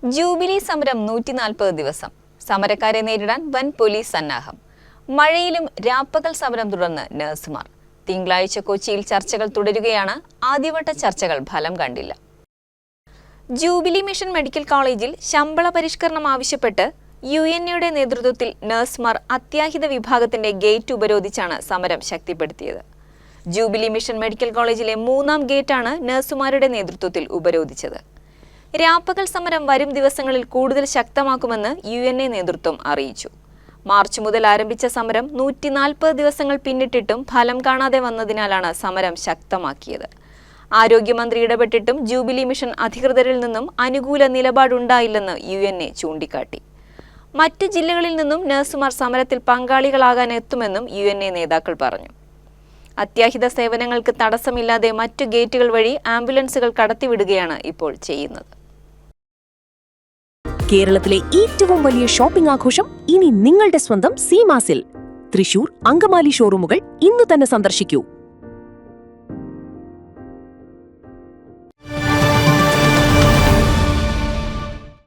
Jubilee സമരം 140 ദിവസം. സമരക്കാരെ നേരിടാൻ വൻ പോലീസ് സന്നാഹം. മഴയിലും രാപ്പകൽ സമരം തുടർന്ന് നഴ്സുമാർ. തിങ്കളാഴ്ച കൊച്ചിയിൽ ചർച്ചകൾ തുടരുകയാണ്. ആദ്യവട്ട ചർച്ചകൾ ഫലം കണ്ടില്ല. ജൂബിലി മിഷൻ മെഡിക്കൽ കോളേജിൽ ശമ്പള പരിഷ്കരണം ആവശ്യപ്പെട്ട് UNAയുടെ നേതൃത്വത്തിൽ നഴ്സുമാർ അത്യാഹിത വിഭാഗത്തിന്റെ ഗേറ്റ് ഉപരോധിച്ചാണ് സമരം ശക്തിപ്പെടുത്തിയത്. ജൂബിലി മിഷൻ മെഡിക്കൽ കോളേജിലെ 3ാം ഗേറ്റാണ് നഴ്സുമാരുടെ നേതൃത്വത്തിൽ ഉപരോധിച്ചത്. രാപ്പകൽ സമരം വരും ദിവസങ്ങളിൽ കൂടുതൽ ശക്തമാക്കുമെന്ന് UNA നേതൃത്വം അറിയിച്ചു. മാർച്ച് മുതൽ ആരംഭിച്ച സമരം 140 ദിവസങ്ങൾ പിന്നിട്ടിട്ടും ഫലം കാണാതെ വന്നതിനാലാണ് സമരം ശക്തമാക്കിയത്. ആരോഗ്യമന്ത്രി ഇടപെട്ടിട്ടും ജൂബിലി മിഷൻ അധികൃതരിൽ നിന്നും അനുകൂല നിലപാടുണ്ടായില്ലെന്ന് UNA ചൂണ്ടിക്കാട്ടി. മറ്റ് ജില്ലകളിൽ നിന്നും നഴ്സുമാർ സമരത്തിൽ പങ്കാളികളാകാൻ എത്തുമെന്നും UNA നേതാക്കൾ പറഞ്ഞു. അത്യാഹിത സേവനങ്ങൾക്ക് തടസ്സമില്ലാതെ മറ്റു ഗേറ്റുകൾ വഴി ആംബുലൻസുകൾ കടത്തിവിടുകയാണ് ഇപ്പോൾ ചെയ്യുന്നത്. കേരളത്തിലെ ഏറ്റവും വലിയ ഷോപ്പിംഗ് ആഘോഷം ഇനി നിങ്ങളുടെ സ്വന്തം സീമാസിൽ. തൃശൂർ, അങ്കമാലി ഷോറൂമുകൾ ഇന്ന് തന്നെ സന്ദർശിക്കൂ.